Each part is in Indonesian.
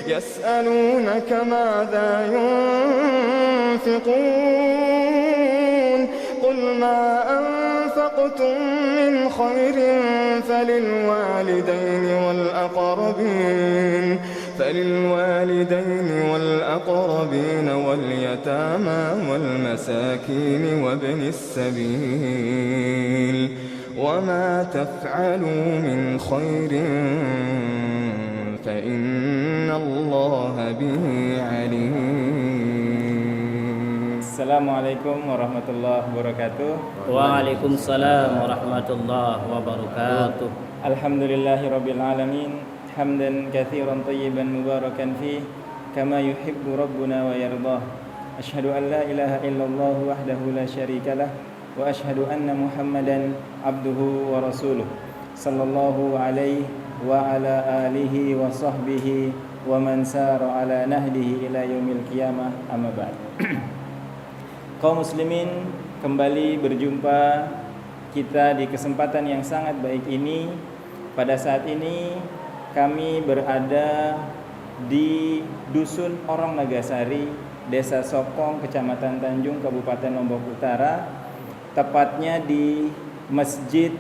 يسألونك ماذا ينفقون قل ما أنفقتم من خير فللوالدين والأقربين واليتامى والمساكين وابن السبيل وما تفعلوا من خير فإن الله به عليم. Assalamualaikum warahmatullahi wabarakatuh. Waalaikumsalam warahmatullahi wabarakatuh. Alhamdulillahirabbil alamin, hamdan katsiran thayyiban mubarakan fih kama yuhibbu rabbuna wa yardah. Asyhadu an la ilaha illallah wahdahu la syarikalah wa asyhadu anna Muhammadan abduhu wa rasuluh. Sallallahu alaihi wa ala alihi wa sahbihi wa man sara ala nahdihi ila yaumil qiyamah, amma ba'd. Kaum muslimin, kembali berjumpa kita di kesempatan yang sangat baik ini. Pada saat ini kami berada di Dusun Orong Nagasari, Desa Sokong, Kecamatan Tanjung, Kabupaten Lombok Utara, tepatnya di Masjid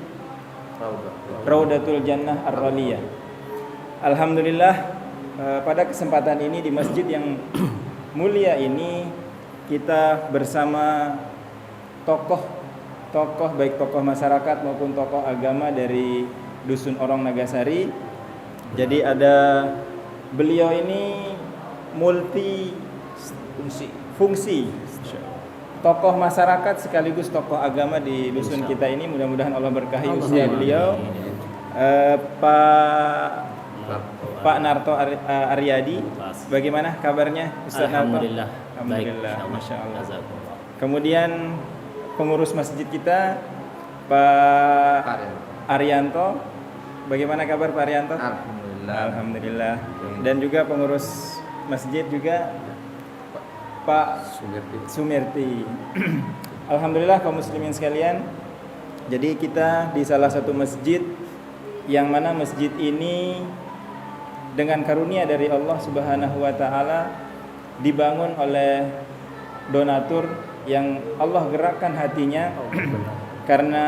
Raudatul Jannah Ar-Raliyah. Alhamdulillah, pada kesempatan ini di masjid yang mulia ini kita bersama tokoh baik tokoh masyarakat maupun tokoh agama dari Dusun Orong Nagasari. Jadi ada beliau ini multi fungsi, tokoh masyarakat sekaligus tokoh agama di dusun kita ini. Mudah-mudahan Allah berkahi usia beliau. Pak Narto Aryadi, bagaimana kabarnya Ustaz Narto? Alhamdulillah, Masya Allah. Kemudian pengurus masjid kita Pak Arianto, bagaimana kabar Pak Arianto? Alhamdulillah. Dan juga pengurus masjid juga Pak Sumirti. Alhamdulillah kaum muslimin sekalian. Jadi kita di salah satu masjid yang mana masjid ini dengan karunia dari Allah Subhanahu wa taala dibangun oleh donatur yang Allah gerakkan hatinya karena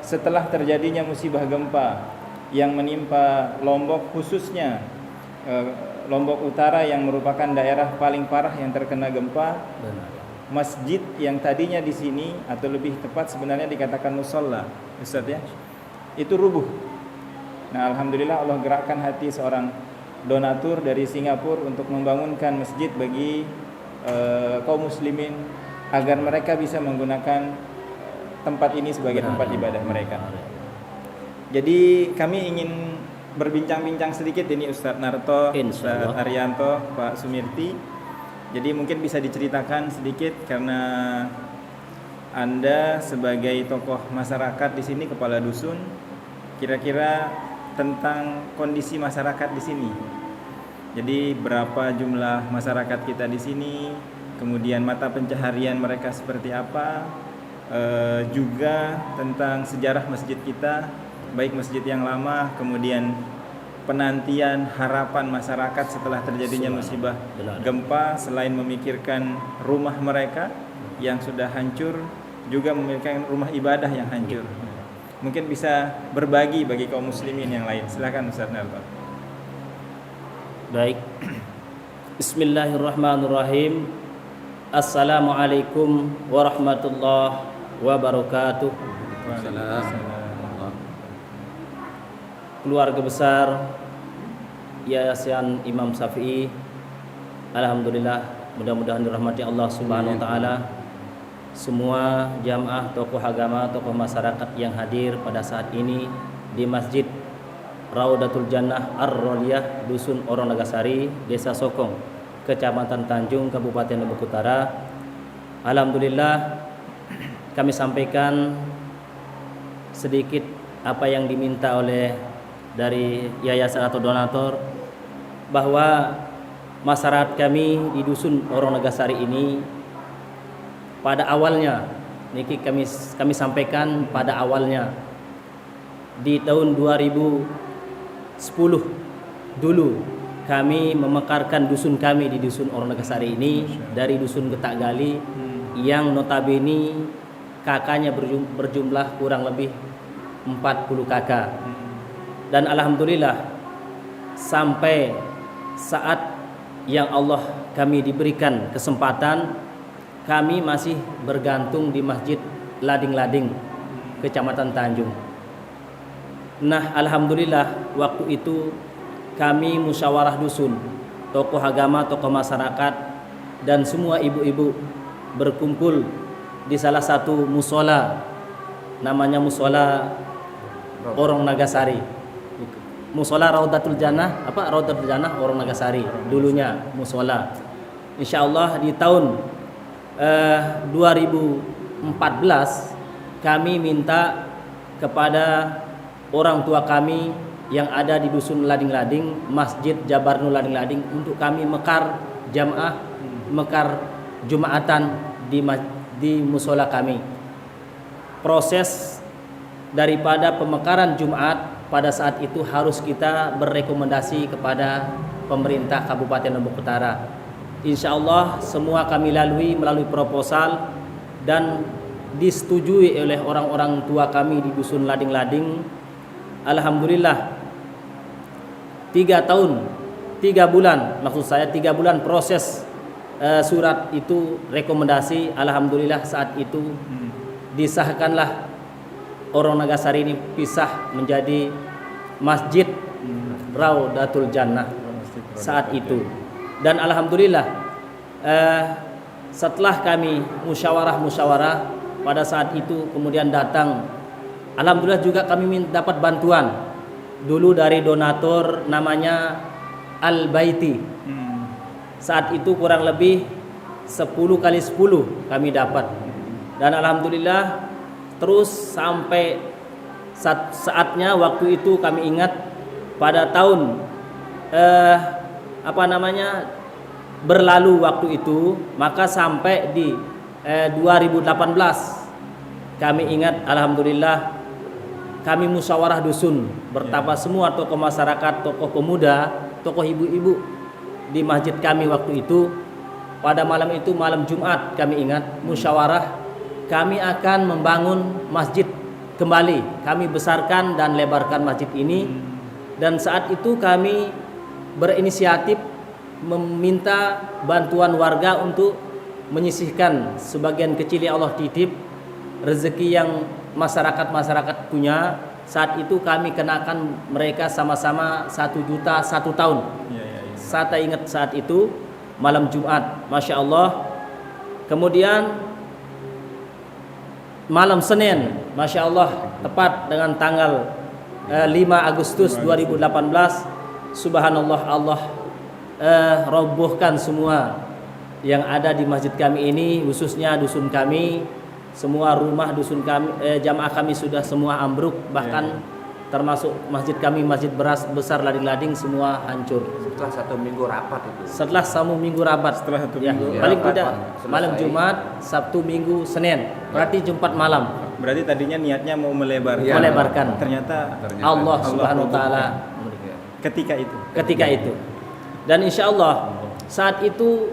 setelah terjadinya musibah gempa yang menimpa Lombok, khususnya Lombok Utara yang merupakan daerah paling parah yang terkena gempa, masjid yang tadinya di sini atau lebih tepat sebenarnya dikatakan musholla, Ustaz ya, itu rubuh. Nah, alhamdulillah Allah gerakkan hati seorang donatur dari Singapura untuk membangunkan masjid bagi kaum muslimin agar mereka bisa menggunakan tempat ini sebagai tempat ibadah mereka. Jadi kami ingin berbincang-bincang sedikit ini Ustadz Narto, Ustadz Arianto, Pak Sumirti. Jadi mungkin bisa diceritakan sedikit karena Anda sebagai tokoh masyarakat di sini, kepala dusun, kira-kira tentang kondisi masyarakat di sini. Jadi berapa jumlah masyarakat kita di sini, kemudian mata pencaharian mereka seperti apa, juga tentang sejarah masjid kita, baik masjid yang lama, kemudian penantian harapan masyarakat setelah terjadinya musibah gempa, selain memikirkan rumah mereka yang sudah hancur, juga memikirkan rumah ibadah yang hancur. Mungkin bisa berbagi bagi kaum muslimin yang lain. Silakan Ustaz Narto. Baik. Bismillahirrahmanirrahim. Assalamualaikum warahmatullahi wabarakatuh. Keluarga besar Yayasan Imam Syafi'i, alhamdulillah, mudah-mudahan dirahmati Allah Subhanahu wa taala. Semua jamaah, tokoh agama, tokoh masyarakat yang hadir pada saat ini di Masjid Raudatul Jannah Ar-Raliyah, Dusun Orong Nagasari, Desa Sokong, Kecamatan Tanjung, Kabupaten Lombok Utara. Alhamdulillah, kami sampaikan sedikit apa yang diminta oleh dari yayasan atau donatur, bahwa masyarakat kami di Dusun Orong Nagasari ini pada awalnya, niki kami sampaikan pada awalnya di tahun 2010 dulu kami memekarkan dusun kami di dusun Orang Nagasari ini dari dusun Getak Gali yang notabene kakaknya berjumlah kurang lebih 40 kakak. Dan alhamdulillah sampai saat yang Allah kami diberikan kesempatan, kami masih bergantung di Masjid Lading-Lading, Kecamatan Tanjung. Nah, alhamdulillah waktu itu kami musyawarah dusun, tokoh agama, tokoh masyarakat, dan semua ibu-ibu berkumpul di salah satu musola, namanya musola Orang Nagasari, musola Raudatul Jannah, Raudatul Jannah Orang Nagasari dulunya musola. Insyaallah di tahun 2014 kami minta kepada orang tua kami yang ada di dusun Lading-Lading, Masjid Jabarnul Lading-Lading, untuk kami mekar jamaah, mekar Jumatan di musola kami. Proses daripada pemekaran Jumat pada saat itu harus kita berekomendasi kepada pemerintah Kabupaten Lombok Utara. Insya Allah semua kami lalui melalui proposal dan disetujui oleh orang-orang tua kami di dusun Lading-Lading. Alhamdulillah 3 bulan proses surat itu rekomendasi. Alhamdulillah saat itu disahkanlah Orang Nagasari ini pisah menjadi Masjid Raudatul Jannah saat itu. Dan alhamdulillah setelah kami musyawarah pada saat itu kemudian datang, alhamdulillah juga kami dapat bantuan dulu dari donatur namanya Al-Baiti. Saat itu kurang lebih 10 kali 10 kami dapat. Dan alhamdulillah terus sampai saatnya waktu itu kami ingat pada tahun berlalu waktu itu, maka sampai di 2018 kami ingat alhamdulillah kami musyawarah dusun bertapa semua tokoh masyarakat, tokoh pemuda, tokoh ibu-ibu di masjid kami waktu itu. Pada malam itu, malam Jumat, kami ingat musyawarah kami akan membangun masjid kembali. Kami besarkan dan lebarkan masjid ini. Dan saat itu kami berinisiatif meminta bantuan warga untuk menyisihkan sebagian kecil yang Allah titip, rezeki yang masyarakat punya. Saat itu kami kenakan mereka sama-sama 1 juta 1 tahun. Saya ingat saat itu malam Jumat, Masya Allah. Kemudian malam Senin, Masya Allah, tepat dengan tanggal 5 Agustus 2018, Subhanallah, Allah robohkan semua yang ada di masjid kami ini, khususnya dusun kami. Semua rumah dusun kami, jamaah kami sudah semua ambruk, bahkan termasuk masjid kami, masjid besar Lading-Lading, semua hancur. Setelah 1 minggu rapat itu. Setelah 1 minggu rapat. Setelah 1 minggu. Paling tidak malam Jumat, Sabtu, Minggu, Senin. Berarti Jumat malam. Berarti tadinya niatnya mau melebarkan. Melebarkan. Ternyata Allah Subhanahu wa taala ketika itu. Dan insya Allah saat itu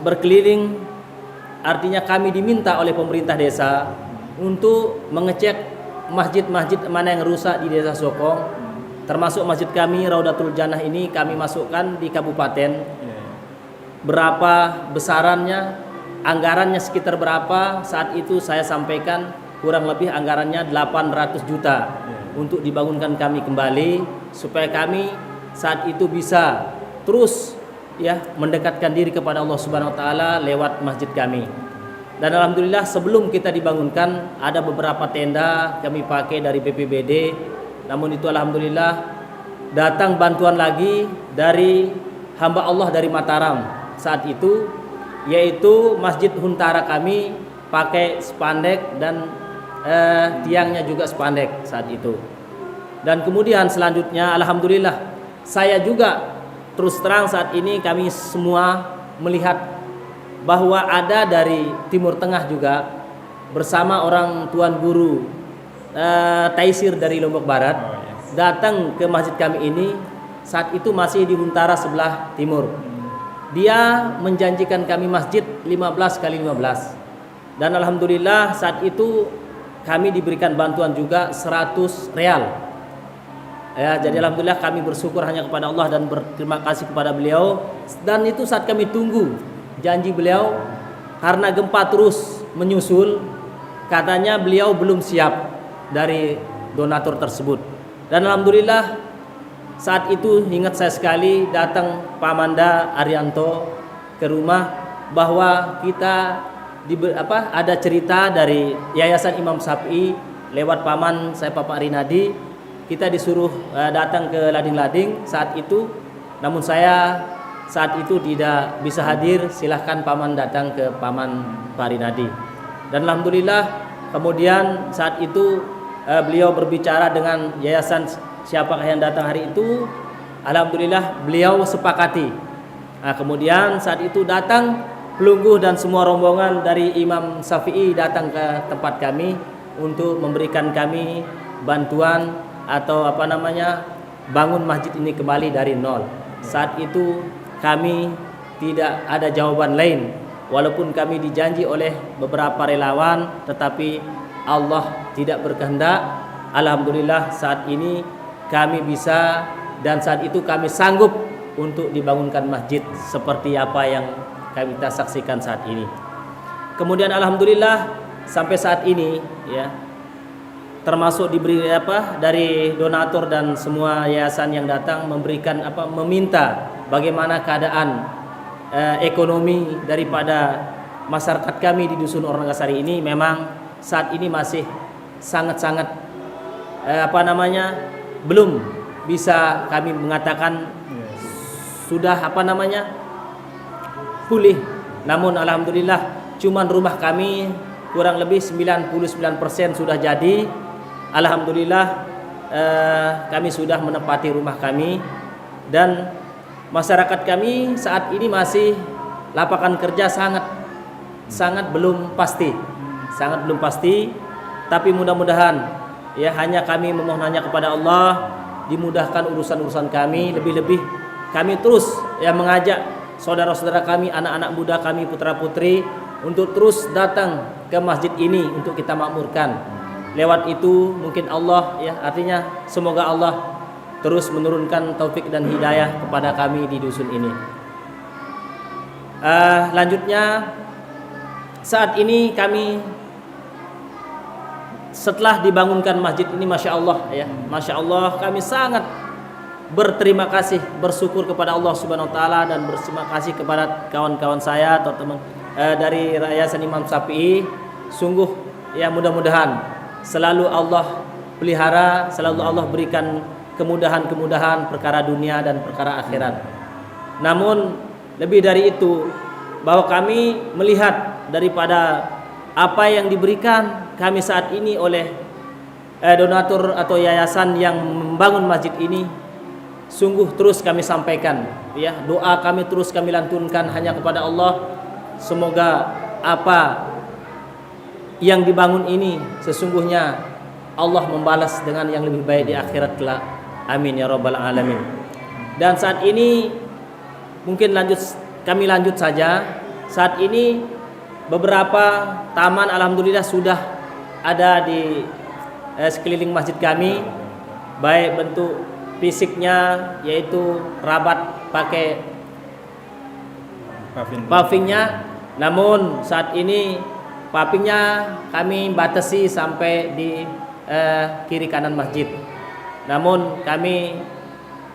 berkeliling, artinya kami diminta oleh pemerintah desa untuk mengecek masjid-masjid mana yang rusak di Desa Sokong, termasuk masjid kami Raudatul Jannah ini kami masukkan di kabupaten. Berapa besarannya, anggarannya sekitar berapa, saat itu saya sampaikan kurang lebih anggarannya 800 juta untuk dibangunkan kami kembali, supaya kami saat itu bisa terus mendekatkan diri kepada Allah Subhanahu wa taala lewat masjid kami. Dan alhamdulillah sebelum kita dibangunkan ada beberapa tenda kami pakai dari BPBD. Namun itu alhamdulillah datang bantuan lagi dari hamba Allah dari Mataram saat itu, yaitu Masjid Huntara kami pakai spandek dan tiangnya juga spandek saat itu. Dan kemudian selanjutnya alhamdulillah saya juga terus terang saat ini kami semua melihat bahwa ada dari Timur Tengah juga bersama orang Tuan Guru Taisir dari Lombok Barat datang ke masjid kami ini saat itu masih di Huntara sebelah timur. Dia menjanjikan kami masjid 15 kali 15. Dan alhamdulillah saat itu kami diberikan bantuan juga 100 real. Ya, jadi alhamdulillah kami bersyukur hanya kepada Allah dan berterima kasih kepada beliau. Dan itu saat kami tunggu janji beliau, karena gempa terus menyusul, katanya beliau belum siap dari donatur tersebut. Dan alhamdulillah saat itu ingat saya sekali, datang Pak Manda Arianto ke rumah bahwa kita ada cerita dari Yayasan Imam Syafi'i lewat paman saya Bapak Rinadi. Kita disuruh datang ke Lading-Lading saat itu, namun saya saat itu tidak bisa hadir. Silahkan paman datang ke paman Pak Rinadi. Dan alhamdulillah kemudian saat itu beliau berbicara dengan yayasan siapakah yang datang hari itu. Alhamdulillah beliau sepakati. Nah, kemudian saat itu datang Pelungguh dan semua rombongan dari Imam Syafi'i datang ke tempat kami untuk memberikan kami bantuan atau bangun masjid ini kembali dari nol. Saat itu kami tidak ada jawaban lain, walaupun kami dijanji oleh beberapa relawan, tetapi Allah tidak berkehendak. Alhamdulillah saat ini kami bisa, dan saat itu kami sanggup untuk dibangunkan masjid seperti apa yang kita saksikan saat ini. Kemudian alhamdulillah sampai saat ini ya, termasuk diberi dari donatur dan semua yayasan yang datang memberikan meminta bagaimana keadaan ekonomi daripada masyarakat kami di dusun Ornagasari ini. Memang saat ini masih sangat-sangat belum bisa kami mengatakan sudah pulih. Namun alhamdulillah cuman rumah kami kurang lebih 99% sudah jadi. Alhamdulillah kami sudah menempati rumah kami, dan masyarakat kami saat ini masih lapangan kerja sangat belum pasti. Sangat belum pasti, tapi mudah-mudahan ya, hanya kami memohon hanya kepada Allah dimudahkan urusan-urusan kami. Lebih-lebih kami terus mengajak saudara-saudara kami, anak-anak muda kami, putra-putri untuk terus datang ke masjid ini untuk kita makmurkan. Lewat itu mungkin Allah artinya semoga Allah terus menurunkan taufik dan hidayah kepada kami di dusun ini. Lanjutnya saat ini kami setelah dibangunkan masjid ini, Masya Allah kami sangat berterima kasih, bersyukur kepada Allah Subhanahu wa taala, dan berterima kasih kepada kawan-kawan saya atau teman dari Yayasan Imam Syafi'i. Sungguh mudah-mudahan selalu Allah pelihara, selalu Allah berikan kemudahan-kemudahan perkara dunia dan perkara akhirat. Namun lebih dari itu, bahwa kami melihat daripada apa yang diberikan kami saat ini oleh donatur atau yayasan yang membangun masjid ini, sungguh terus kami sampaikan doa kami terus kami lantunkan hanya kepada Allah. Semoga apa yang dibangun ini sesungguhnya Allah membalas dengan yang lebih baik di akhirat kelak. Amin ya rabbal alamin. Dan saat ini mungkin kami lanjut saja. Saat ini beberapa taman alhamdulillah sudah ada di sekeliling masjid kami, baik bentuk fisiknya yaitu rabat pakai pavingnya. Namun saat ini pavingnya kami batasi sampai di kiri kanan masjid. Namun kami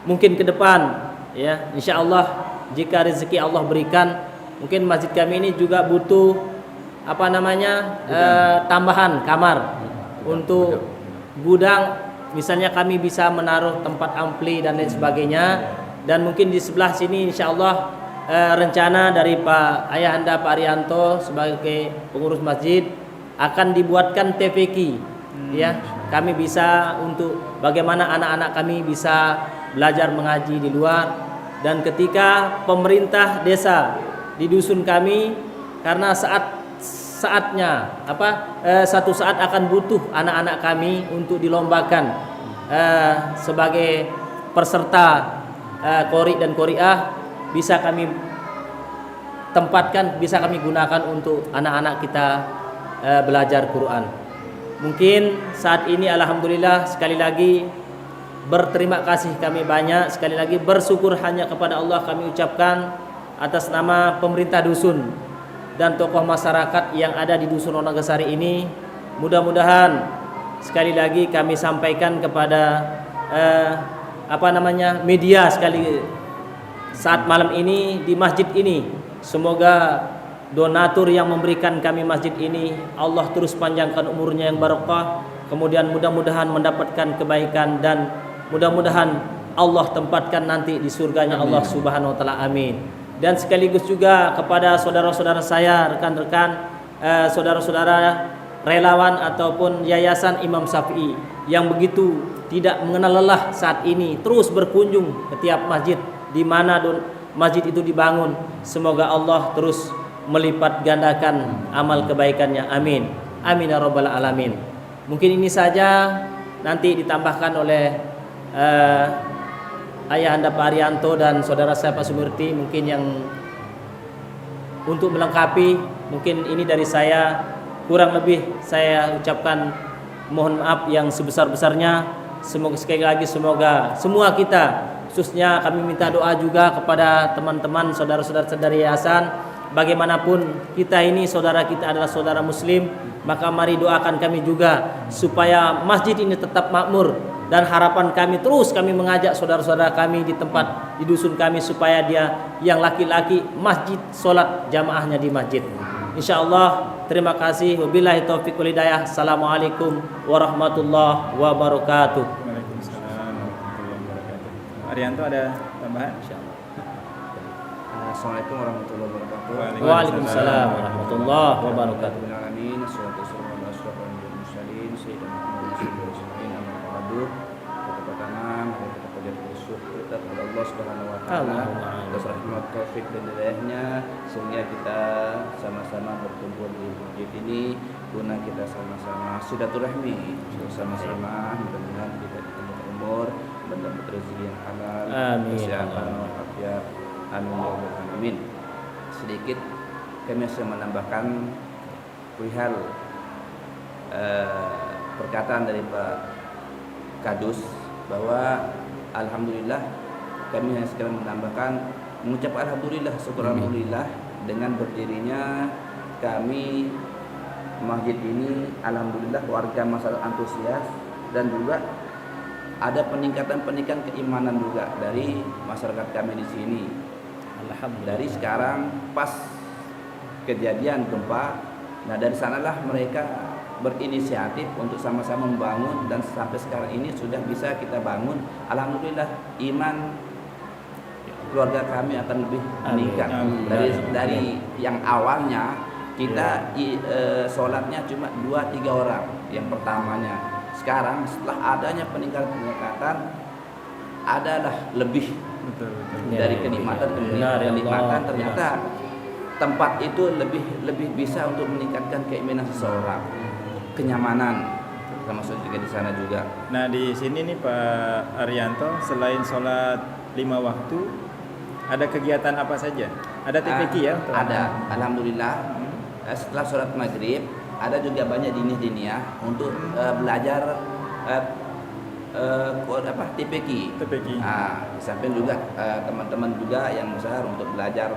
mungkin ke depan insya Allah jika rezeki Allah berikan, mungkin masjid kami ini juga butuh tambahan kamar untuk gudang. Misalnya kami bisa menaruh tempat ampli dan lain sebagainya. Dan mungkin di sebelah sini insya Allah rencana dari Pak Ayahanda Pak Arianto sebagai pengurus masjid akan dibuatkan TVQ. Kami bisa untuk bagaimana anak-anak kami bisa belajar mengaji di luar. Dan ketika pemerintah desa di dusun kami, karena saatnya satu saat akan butuh anak-anak kami untuk dilombakan sebagai peserta qori dan qoriah bisa kami tempatkan, bisa kami gunakan untuk anak-anak kita belajar Quran. Mungkin saat ini alhamdulillah sekali lagi berterima kasih kami banyak, sekali lagi bersyukur hanya kepada Allah kami ucapkan atas nama pemerintah dusun dan tokoh masyarakat yang ada di dusun Wonogesari ini. Mudah-mudahan sekali lagi kami sampaikan kepada media sekali saat malam ini di masjid ini, semoga donatur yang memberikan kami masjid ini Allah terus panjangkan umurnya yang barokah, kemudian mudah-mudahan mendapatkan kebaikan dan mudah-mudahan Allah tempatkan nanti di surganya Allah Subhanahu wa taala. Amin. Dan sekaligus juga kepada saudara-saudara saya, rekan-rekan, saudara-saudara relawan ataupun yayasan Imam Syafi'i yang begitu tidak mengenal lelah saat ini terus berkunjung ke tiap masjid di mana masjid itu dibangun. Semoga Allah terus melipat gandakan amal kebaikannya. Amin. Amin ya rabbal alamin. Mungkin ini saja, nanti ditambahkan oleh Ayahanda Pak Arianto dan saudara saya Pak Sumirti mungkin yang untuk melengkapi. Mungkin ini dari saya, kurang lebih saya ucapkan mohon maaf yang sebesar-besarnya. Semoga sekali lagi semoga semua kita, khususnya kami minta doa juga kepada teman-teman saudara-saudara dari yayasan, bagaimanapun kita ini saudara kita adalah saudara muslim, maka mari doakan kami juga supaya masjid ini tetap makmur. Dan harapan kami terus kami mengajak saudara-saudara kami di tempat di dusun kami supaya dia yang laki-laki masjid sholat jamaahnya di masjid. Insyaallah. Terima kasih. Wabillahi taufiq wal hidayah. Assalamualaikum warahmatullahi wabarakatuh. Waalaikumsalam warahmatullahi wabarakatuh. Arianto ada tambahan? Insyaallah. Assalamualaikum warahmatullahi wabarakatuh. Waalaikumsalam warahmatullahi wabarakatuh. Amin. Assalatu wassalamu ala asyrofil mursalin sayyidina Muhammadin pertama kita panjat bersyukur kepada Allah Subhanahu wa taala atas rahmat taufik dan hidayahnya sehingga kita sama-sama berkumpul di masjid ini guna kita sama-sama silaturahmi, sama-sama mudah-mudahan kita ditambah umur, mendapat rezeki yang halal, kesehatan walafiat. Amin ya rabbal alamin. Sedikit kami akan menambahkan perihal perkataan dari Pak Kadus bahwa alhamdulillah, kami hanya sekarang menambahkan mengucap alhamdulillah, syukur alhamdulillah dengan berdirinya kami masjid ini. Alhamdulillah warga masyarakat antusias dan juga ada peningkatan keimanan juga dari masyarakat kami di sini. Alhamdulillah. Dari sekarang pas kejadian gempa, nah dari sanalah mereka berinisiatif untuk sama-sama membangun dan sampai sekarang ini sudah bisa kita bangun. Alhamdulillah iman keluarga kami akan lebih meningkat dari yang awalnya kita sholatnya cuma 2-3 orang yang pertamanya. Sekarang setelah adanya peningkatan adalah lebih dari kenikmatan ternyata tempat itu lebih bisa untuk meningkatkan keimanan seseorang, kenyamanan, termasuk juga di sana juga. Nah di sini nih Pak Arianto, selain sholat 5 waktu, ada kegiatan apa saja? Ada TPQ ya? Ada, alhamdulillah. Setelah sholat maghrib, ada juga banyak diniyah untuk belajar TPQ. Di samping juga teman-teman juga yang besar untuk belajar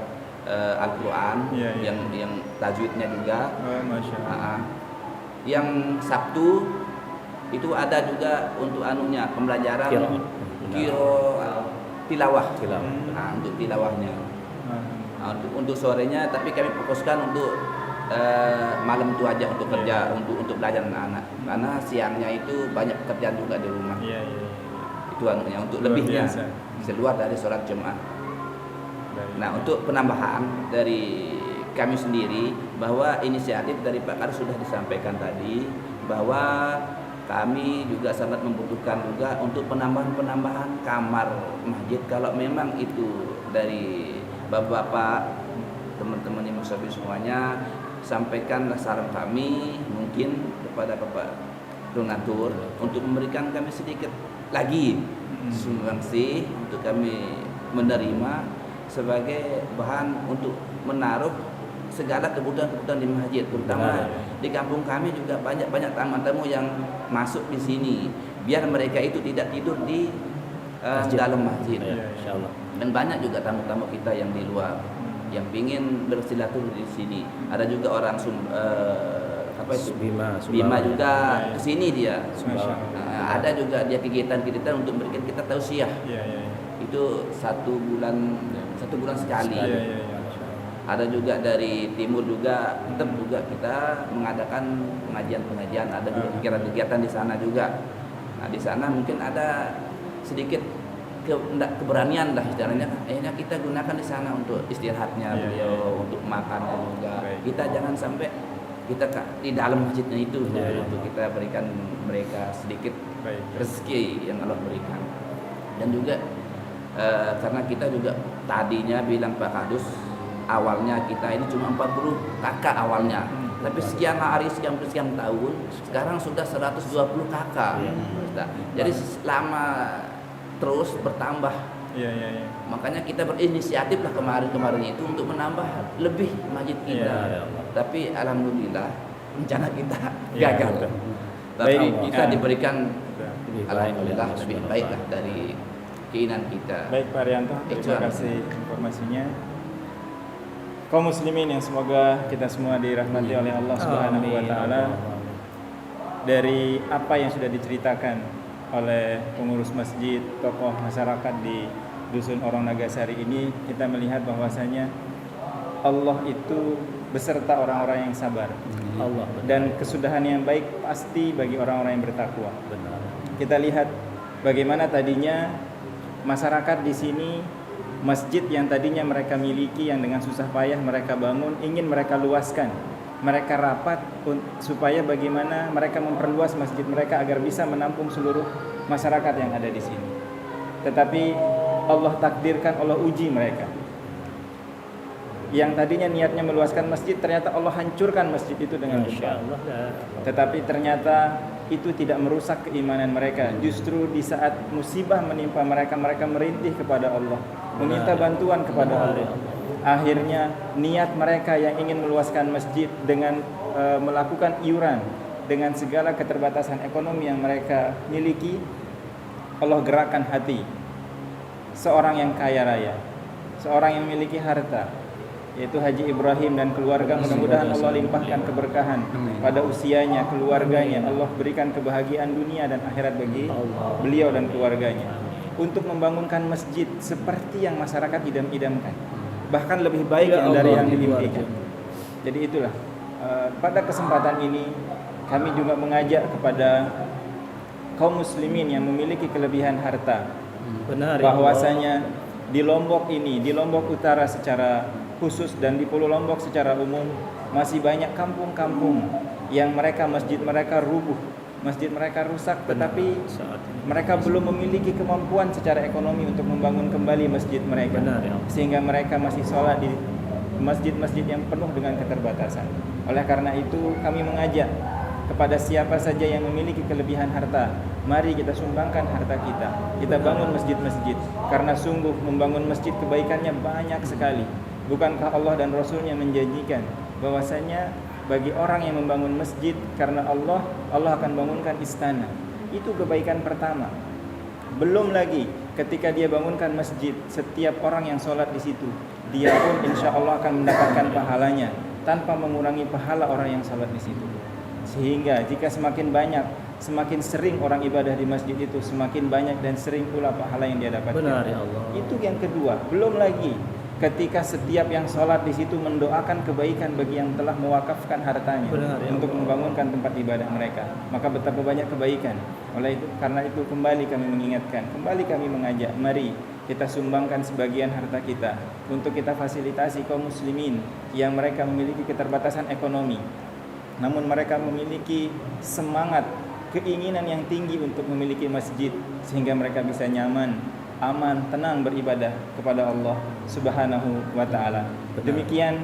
Al-Quran, yang tajwidnya juga. Masya Allah. Yang Sabtu itu ada juga untuk pembelajaran tilawah. Untuk tilawahnya. Untuk sorenya, tapi kami fokuskan untuk malam itu aja untuk kerja, untuk belajar anak-anak. Karena siangnya itu banyak pekerjaan juga di rumah. Itu untuk lebihnya seluar dari sholat Jumat. Nah, untuk penambahan dari kami sendiri, bahwa inisiatif dari Pak Kadus sudah disampaikan tadi, bahwa kami juga sangat membutuhkan juga untuk penambahan kamar masjid. Kalau memang itu dari bapak-bapak, teman-teman Imam Syafi'i semuanya, sampaikanlah saran kami mungkin kepada Bapak donatur untuk memberikan kami sedikit lagi sumbangsih untuk kami menerima sebagai bahan untuk menaruh segala kebutuhan-kebutuhan di masjid, terutama di kampung kami juga banyak tamu-tamu yang masuk di sini, biar mereka itu tidak tidur di dalam masjid. Insyaallah. Dan banyak juga tamu-tamu kita yang di luar yang ingin bersilaturahmi di sini. Ada juga orang Bima juga ke sini dia. Ada juga dia kegiatan-kegiatan untuk memberikan kita tausiah. Itu satu bulan sekali. Ada juga dari timur juga, tetap juga kita mengadakan pengajian-pengajian, ada juga kegiatan-kegiatan di sana juga. Nah, di sana mungkin ada sedikit keberanian lah istilahnya. Akhirnya kita gunakan di sana untuk istirahatnya beliau, untuk makannya juga. Kita jangan sampai kita di dalam masjidnya itu untuk kita berikan mereka sedikit rezeki yang Allah berikan. Dan juga karena kita juga tadinya bilang Pak Kadus, awalnya kita ini cuma 40 kakak awalnya, tapi sekian hari, sekian tahun, sekarang sudah 120 kakak. Jadi lama terus bertambah. Makanya kita berinisiatif lah kemarin itu untuk menambah lebih masjid kita. Tapi alhamdulillah rencana kita gagal. Tapi kita diberikan alhamdulillah lebih baik lah dari keinginan kita. Baik Pak Arianto, terima kasih informasinya. Kaum muslimin yang semoga kita semua dirahmati oleh Allah Subhanahu wa taala. Dari apa yang sudah diceritakan oleh pengurus masjid, tokoh masyarakat di Dusun Orong Nagasari ini, kita melihat bahwasanya Allah itu beserta orang-orang yang sabar. Dan kesudahan yang baik pasti bagi orang-orang yang bertakwa. Kita lihat bagaimana tadinya masyarakat di sini, masjid yang tadinya mereka miliki, yang dengan susah payah mereka bangun, ingin mereka luaskan, mereka rapat supaya bagaimana mereka memperluas masjid mereka agar bisa menampung seluruh masyarakat yang ada di sini. Tetapi Allah takdirkan, Allah uji mereka. Yang tadinya niatnya meluaskan masjid, ternyata Allah hancurkan masjid itu dengan gempa. Tetapi ternyata itu tidak merusak keimanan mereka. Justru di saat musibah menimpa mereka, mereka merintih kepada Allah, meminta bantuan kepada Allah. Akhirnya niat mereka yang ingin meluaskan masjid dengan melakukan iuran, dengan segala keterbatasan ekonomi yang mereka miliki, Allah gerakkan hati seorang yang kaya raya, seorang yang memiliki harta, yaitu Haji Ibrahim dan keluarga. Mudah-mudahan Allah limpahkan keberkahan pada usianya, keluarganya. Allah berikan kebahagiaan dunia dan akhirat bagi beliau dan keluarganya, untuk membangunkan masjid seperti yang masyarakat idam-idamkan, bahkan lebih baik dari yang dimimpikan. Jadi itulah pada kesempatan ini kami juga mengajak kepada kaum muslimin yang memiliki kelebihan harta, bahwasanya di Lombok ini, di Lombok Utara secara khusus dan di Pulau Lombok secara umum, masih banyak kampung-kampung yang masjid mereka rubuh, masjid mereka rusak, tetapi mereka belum memiliki kemampuan secara ekonomi untuk membangun kembali masjid mereka, sehingga mereka masih sholat di masjid-masjid yang penuh dengan keterbatasan. Oleh karena itu kami mengajak kepada siapa saja yang memiliki kelebihan harta, mari kita sumbangkan harta kita bangun masjid-masjid, karena sungguh membangun masjid kebaikannya banyak sekali. Bukankah Allah dan Rasulnya menjanjikan bahwasanya bagi orang yang membangun masjid karena Allah, Allah akan bangunkan istana. Itu kebaikan pertama. Belum lagi ketika dia bangunkan masjid, setiap orang yang sholat di situ, dia pun insya Allah akan mendapatkan pahalanya tanpa mengurangi pahala orang yang sholat di situ. Sehingga jika semakin banyak, semakin sering orang ibadah di masjid itu, semakin banyak dan sering pula pahala yang dia dapatkan. Benar ya Allah. Itu yang kedua. Belum lagi ketika setiap yang sholat di situ mendoakan kebaikan bagi yang telah mewakafkan hartanya untuk membangunkan tempat ibadah mereka, maka betapa banyak kebaikan. Oleh itu, karena itu kembali kami mengingatkan, kembali kami mengajak, mari kita sumbangkan sebagian harta kita untuk kita fasilitasi kaum muslimin yang mereka memiliki keterbatasan ekonomi, namun mereka memiliki semangat, keinginan yang tinggi untuk memiliki masjid, sehingga mereka bisa nyaman, aman, tenang beribadah kepada Allah Subhanahu wa taala. Demikian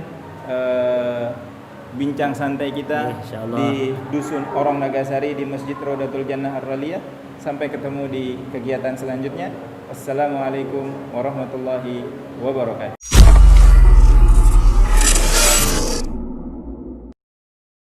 bincang santai kita di Dusun Orong Nagasari di Masjid Rodatul Jannah Ar-Raliyah. Sampai ketemu di kegiatan selanjutnya. Wassalamualaikum warahmatullahi wabarakatuh.